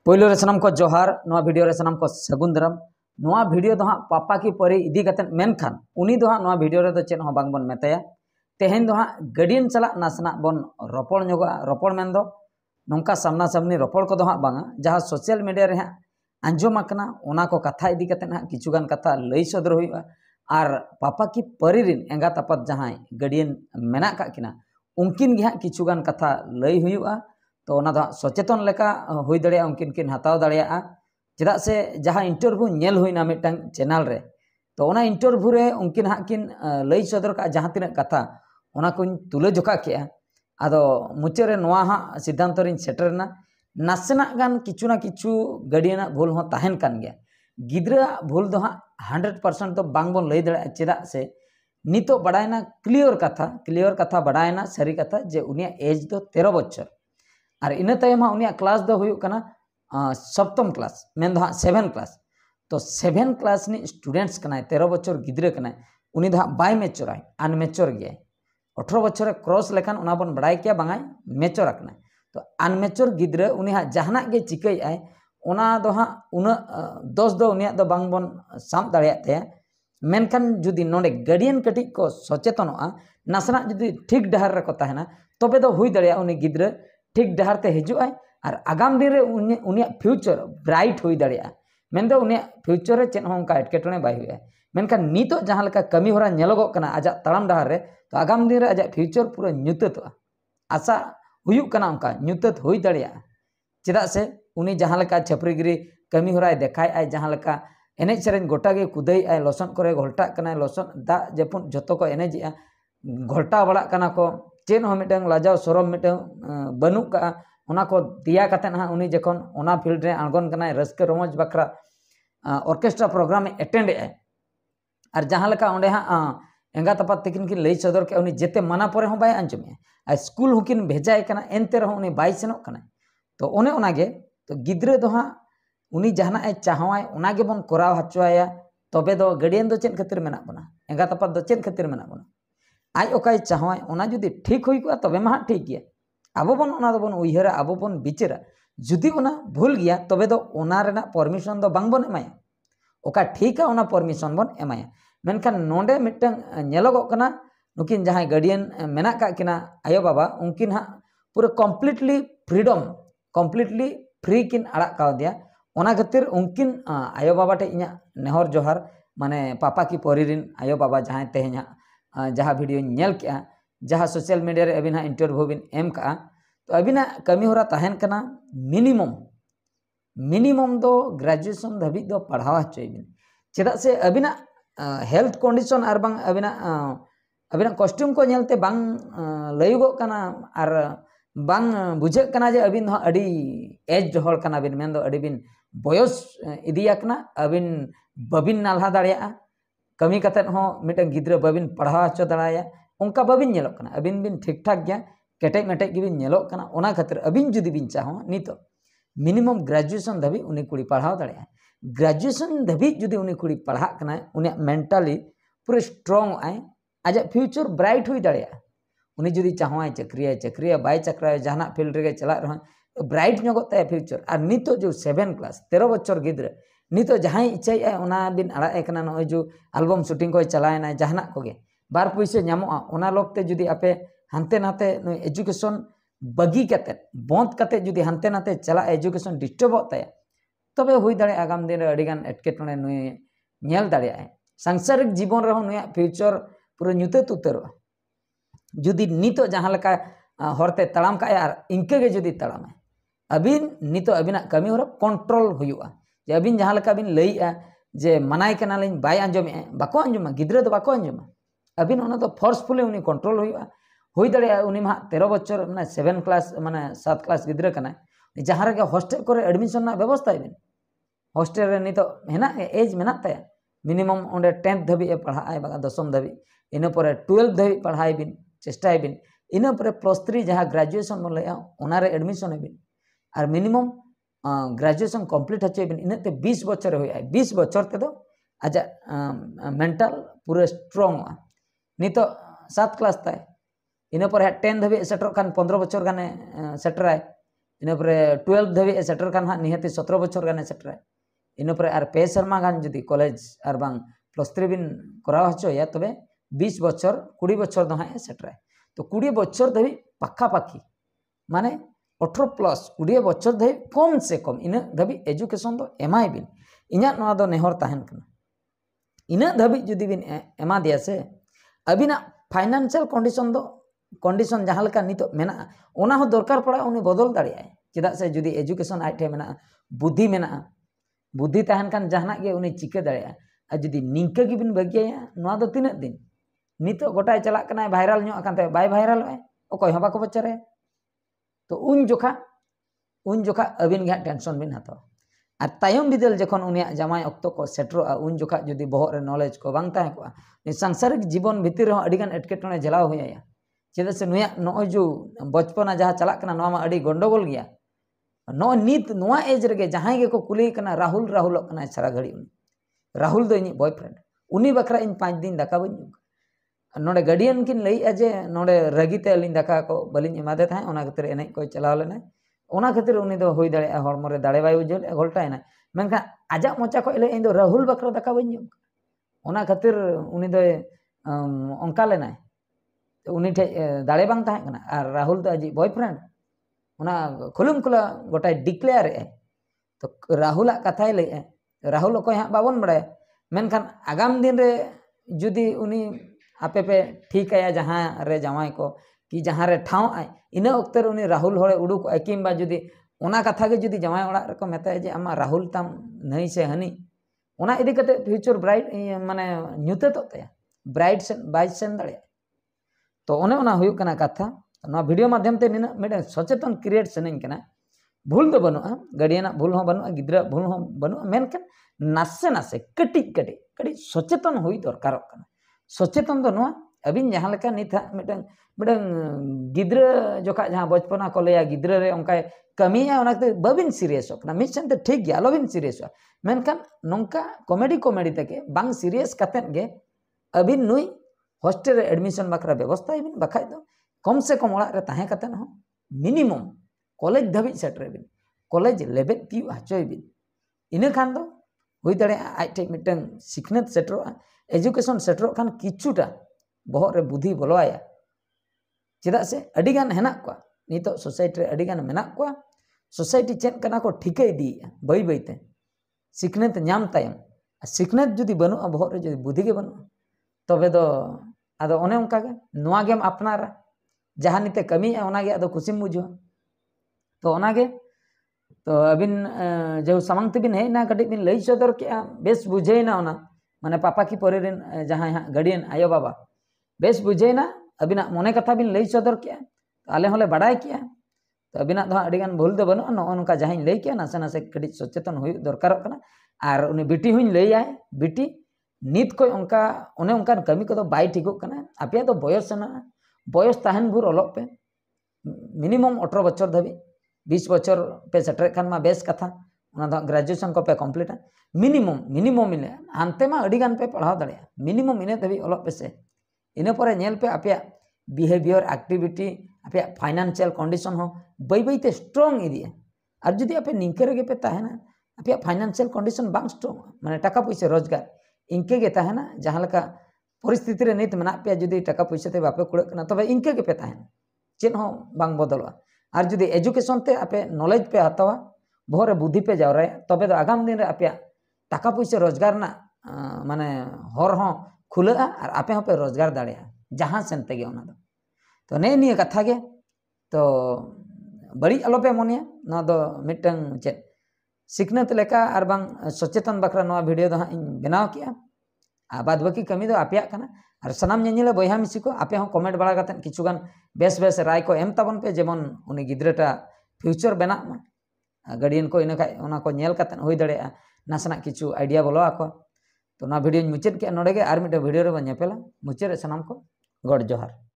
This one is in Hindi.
पहिलो रे सनम को जोहार नोआ वीडियो रे सनम को सगुन दाराम नोआ वीडियो दो हाँ पापा की परी इदी कते मेनखान उनी दो हाँ नोआ वीडियो रे दो चेन हो बांग बन मेताया तेहेन दो हाँ गडियन चला नासना बन रोपड़ नोगा रोपड़ मेन दो नोंका सामना सामनी रोपड़ को दो हाँ बांगा जहाँ सोशल मीडिया रे हाँ आंजोम आकना ओना को कथा इदी कते हाँ किछुगान कथा लई सदर हुईबा आर पापा की परी रिन एंगात आपात जहाँ गडियन मेना का किना उनकिन गे हाँ किछुगान कथा लई हुईबा तो ओना दो सचेतन लेका हुई दड़िया उनकिन किन हताव दड़िया चेदा से जहाँ इंटरव्यू नेल हुईना मिटंग चैनल रे तो ओना इंटरव्यू रे उनकिन हाँ किन लई सदर का जहाँ तीना कथा ओना कुन तुले जोखा के आदो मुचे रे नोआ हाँ सिद्धांत रिन सेटरना नासेना गान किछु ना किछु गडियना भूल हो ताहेन कान गया गिद्रा भूल दो हाँ 100% तो बांग बोन लई दड़िया चेदा से नितो बड़ायना क्लियर कथा बड़ायना सरी कथा जे उनिया एज दो 13 बच्चर और इन तयम उनिया क्लास दो हुयुग कना सप्तम क्लास मेन दो 7 क्लास तो 7 क्लास नि स्टूडेंट्स कना 13 बच्चर गिद्रे कना उनी दो बाय मेच्योर आय अनमेच्योर गया 18 बच्चर क्रॉस लेखान उना बन बड़ाय किया बांगाय मेच्योर आकना तो अनमेच्योर गिद्रे उनी हा जहाना गे चिकई आय उना दो हा उना दोष दो उनिया दो बांग बन साम दाड़िया ते मेनखान जुदी नोडे गार्डियन कटी को सचेतनोआ नासना जुदी ठीक डहार रे को ताहेना तबे दो हुई दाड़िया उनी गिद्रे ठीक डहार ते हिजुआ और आगाम दिन रे उनिया फ्यूचर ब्राइट हुई दाड़िया मेन दो उनिया फ्यूचर रे चेन हों का एटकेटणे बाय हुआ मेनखान नितो जहां लेका कमी होरा नेलोगो कना आजा तड़ाम डहार रे तो आगाम दिन रे आजा फ्यूचर पूरा न्यूततोआ आशा हुयुग कना उनका न्यूतत हुई दाड़िया चेदा से उनी जहां लेका छपरीगिरी कमी होराय देखाय आय जहां लेका एनेज सेरेन गोटा गे कुदै आय लोसन करे घोलटा कना लोसन दा जपुन जतो को एनेजिया घोलटा बड़ा कना को चेन हो मिटंग लाजाव सरम मिटंग बनु का ओना को दिया कते ना उनी जखन ओना फील्ड रे आंगन कना रस्के रोमज बकरा ऑर्केस्ट्रा प्रोग्राम में अटेंड है और जहां लेका ओंडे हा एंगा तपात तकिन की लई सदर के उनी जेते मना परे हो बाय अंजमे आ स्कूल हुकिन भेजाय कना एनते रहो उनी बाय सेनो कना तो ओने ओनागे तो गिद्रे दो हा उनी जहाना ए चाहवाय ओनागे बन कोराव हचवाया तबे दो गार्डियन दो चेन खातिर मेना बना एंगा तपात दो चेन खातिर मेना बना आज ओकाय चाहवाय ओना जुदी ठीक हुई को तबे मा ठीक गया आबो बन ओना दो बन उइहरा आबो बन बिचरा जुदी ओना भूल गया तबे दो ओना रेना परमिशन दो बांग बन एमाया ओका ठीक है ओना परमिशन बन एमाया मेनखान नोंडे मिटंग नेलोगो कना नुकिन जहां गार्डियन मेना का किना आयो बाबा उनकिन हा पूरा कम्प्लीटली फ्री किन आड़ा का दिया ओना खातिर उनकिन आयो बाबा टे इना नेहर जोहार माने पापा की परिरिन आयो बाबा जहां तेहኛ जहाँ वीडियो नेल के जहाँ सोशल मीडिया रे अबिना इंटरव्यू बिन एम का तो अबिना कमी होरा ताहेन कना मिनिमम दो ग्रेजुएशन धाबी दो पढ़ावा चाहिए चेदा से अबिना हेल्थ कंडीशन और बांग अबिना कॉस्ट्यूम को नेलते बांग लयुगो कना और बांग बुझे कना जे अबिन अडी एज हॉल कना बिन मेन दो अडी बिन बयस इदिया कना अबिन बबिन नालहा दाड़िया कमी कते हो मिटन गिद्रे बबिन पढ़ा हचो दाड़ाया उनका बबिन नेलो कना अबिन बिन ठीक ठाक गया केटे मेटे गिबिन नेलो कना ओना खातिर अबिन जुदी बिन चाहो नितो मिनिमम ग्रेजुएशन धाबी उनी कुड़ी पढ़ाव दाड़िया ग्रेजुएशन धाबी जुदी उनी कुड़ी पढ़ा कना उनी मेंटली पूरे स्ट्रांग आय आज फ्यूचर ब्राइट हुई दाड़िया उनी जुदी चाहो आय चक्रिया बाय चक्रा जहाना फील्ड रे चला रहो तो ब्राइट नगत ताय फ्यूचर और नितो जो 7 क्लास 13 बच्चर गिद्रे नितो जहां इच्छाई आय ओना बिन आड़ा एकना न जो एल्बम शूटिंग को चलायना जहाना कोगे बार पैसे नामोआ ओना लोकते जुदी आपे हानते नाते एजुकेशन बगी कते बंद कते जुदी हानते नाते चला एजुकेशन डिस्टर्ब ताया तबे हुई दाड़े आगाम दिन रे अडिगान एटकेटणे नुय नेल दाड़े सांसारिक जीवन रहो नुया फ्यूचर पूरा न्यूते तुतरो जुदी नितो जहां लका हरते तड़ाम का और इनके गे जुदी तड़ाम अबिन नितो अबिना कमी होरा कंट्रोल हुयुआ जे अबिन जहां लका बिन लईआ जे मनाय कना लिन बाय अंजमे बाको अंजमा गिद्रे दो बाको अंजमा अबिन ओना तो फोर्सफुली उनी कंट्रोल हुयुआ हुई दड़े उनी मा 13 बच्चर माने 7 क्लास माने 7 क्लास गिद्रे कना जहां रे हॉस्टल करे एडमिशन ना व्यवस्था बिन हॉस्टल रे नितो हेना एज मेना ताया मिनिमम ओंडे 10th धाबी पढ़ाय बागा 10th धाबी इना परे 12th धाबी पढ़ाय बिन चेष्टाय बिन इना परे +3 जहां ग्रेजुएशन मन लया ओना रे एडमिशन बिन और मिनिमम ग्रेजुएशन कंप्लीट हचे बिन इनते 20 बच्चर होय 20 बच्चर ते दो आजा मेंटल पूरे स्ट्रांग नितो 7 क्लास ताय इन पर 10 धाबी सेटर खान 15 बच्चर गाने सेटराय इन पर 12 धाबी सेटर खान हाँ निहती 17 बछर गाने सेटर इन पर और 5 शर्मा गान जुदी कॉलेज और बांग +3 बिन करा हचोया तबे 20 बछर 20 बछर दो हाँ सेटर तो 20 बछर धाबी पाखापाखी माने 18 प्लस 20 बछर धाबी कम से कम इन धाबी एजुकेशन दो एमाय बिन इना नोआ दो नेहर ताहन कना इन धाबी जुदी बिन एमा दिया से अबिना फाइनेंशियल कंडीशन जहाँ लेका नितो मेना ओना हो दरकार पड़ा उनी बदल दाड़िया चेदा से जुदी एजुकेशन आठे मेना बुद्धि मेना बुद्धि ताहन कान जहानाक गे उनी चिका दाड़िया और जुदी निंका गिबिन बगिया नोआ दो तिना दिन नितो गोटाय चलाक कनाय भाइराल ᱧᱚᱜ आकानते बाय भाइराल अकय हं बाको बचारे तो उन जोखा अबिन गे टेंशन बिन हतो और तायम बिदल जखन उनिया जामाय अक्तो को सेटरोआ उन जोखा जुदी बहर रे नॉलेज को बांग ताहे को सांसारिक जीवन भीतर हो अडिगान एटकेटणे जलाव होया चेदा से नुया नोय जो बचपना जहाँ चलाक कना नोआ मा अडी गंडगोल गया नो नित नोआ एज रे जहां गे को कुली कना राहुल कना सारा घड़ी राहुल दो इनी बॉयफ्रेंड उनी बखरा इन 5 दिन दाका बन नोडे गार्डियन किन लई अजे नोडे रगीते अलिन दाका को बलिन एमादे थाय ओना खातिर एने को चलाव लेना ओना खातिर उनी दो होई दाड़े हड़मो रे दाड़े बाय उजल घोलटायना मेनखा आजा मोचा को ले इन दो राहुल बखरा दाका बन ओना खातिर उनी दो अंका लेना तो उनी ठे दाड़े बांग ताहे कना और राहुल दो अजी बॉयफ्रेंड ओना खुलुम खुला गोटाय डिक्लेयर तो राहुल कथाय ले राहुल अकोय हाँ बाबन बड़ाय मेनखान आगाम दिन रे जुदी उनी आपे पे ठीक है जहाँ रे जावाई को कि जहाँ रे ठाव आय इना अक्तर उनी राहुल होड़े उडुक किंबा जुदी ओना कथा के जुदी जावाई ओड़ा रे को मेताय जे आमा राहुल ताम नहीं से हनी ओना इदी कते फ्यूचर ब्राइड माने न्यूते तो तया ब्राइड से बाइज सेन दाड़े तो ओने ओना हुयुक कना कथा ना वीडियो माध्यम ते निना मेडे सचेतन क्रिएट सनइन कना भूल दो बनुआ गार्डियना भूल हो बनुआ गिद्रा भूल हो बनुआ मेनकन नासे नासे कटी सचेतन हुई दरकार कना सचेतन दो नोआ अबिन जहाँ लेका निथा मिटन मिटन गिद्रा जोखा जहाँ बचपना को लेया गिद्रा रे ओंका कमिया ओनाते बबिन सीरियस कना मिशन ते ठीक गया आलोबिन सीरियस मेनकन नोंका कॉमेडी तके बांग सीरियस कतेन गे अबिन नुई हॉस्टल रे एडमिशन बखरा व्यवस्था बिन बखाय दो कम से कम ओड़ा रे ताहे कतेन हो मिनिमम कॉलेज धाबी सेटर बिन कॉलेज लेवल ती हचोय बिन इना खान दो हुई दाड़े आइटे मिटन सिखनत सेटरोआ एजुकेशन सेटरो खान किछुटा बहर रे बुद्धि बोलोया चेदा से अडिगान हेना को नितो सोसाइटी रे अडिगान मेना को सोसाइटी चेन कना को ठिके इदी बई बईते सिखनत ᱧᱟᱢ तायम सिखनत जुदी बनु बहर रे जुदी बुद्धि के बनु तबे दो आदो ओने उनका के नोआ गेम अपनारा जहां निते कमी है ओना गे आदो खुशिम बुझो तो ओना गे तो अबिन जो सामंग बिन हेना कटी बिन लई सदर के बेस बुझेना ओना माने पापा की परे रेन जहां गार्डियन आयो बाबा बेस बुझेना अबिना मने कथा बिन लई सदर के आले होले बड़ाय किया तो अबिना दो अडिगान भूल दो बनो नो ओनका जहां लई के नासे नासे कटी सचेतन हुई दरकार कना और उनी बिटी हुई लई आय बिटी नित को उनका ओने उनका कमी को बाय ठिको कना आपे तो बयस ना बयस ताहन भूर ओलोक पे मिनिमम 18 बछर धाबी 20 बछर पे सेटर खान मा बेस कथा ग्रेजुएशन को पे कम्प्लीट मिनिमम मिले हानते मा अडिगान पे पढ़ाव दाड़िया मिनिमम इने धाबी ओलोक पे से इने परे नेल पे आपे बिहेवियर एक्टिविटी आपे फाइनेंशियल कंडीशन हो बई बईते स्ट्रॉन्ग इदिया और जुदी आपे निंके रेगे पे ताहेना आपे फाइनेंशियल कंडीशन बांग स्ट्रॉन्ग माने टाका पैसा रोजगार इनके गे ताहेना जहां लका परिस्थिति रे नित मेना पे जुदी टाका पैसा ते बापे कुड़क ना तबे इनके गे पे ताहेना चेन हो बांग बदलवा और जुदी एजुकेशन ते आपे नॉलेज पे हतावा भोरे बुद्धि पे जावरा तबे तो आगाम दिन रे आपे टाका पैसा रोजगार ना माने हर हो खुला और आपे हो पे रोजगार दाड़िया जहां सेनते गे ओना तो ने निये कथा गे तो बड़ी आलोपे मोनिया ना दो मिटंग चे सिखनत लेका और बांग सचेतन बखरा नवा वीडियो दो हाँ इन बनाव किया आ बाद बाकी कमी दो आपेया कना और सनाम ñeñele बयहा मिसी को आपे हों कमेंट बड़ा कतेन किछुगान बेस बेस राय को एम ताबन पे जेमन उनी गिद्राटा फ्यूचर बना मा गार्डियन को इना ओना को ñel कतेन होई दाड़ेया नासना किछु आइडिया बोलो आको तो ना वीडियो मुचाद के नोडे गे आर मिटे वीडियो रे बन ñepela मुचाद सनाम को गॉड जोहार।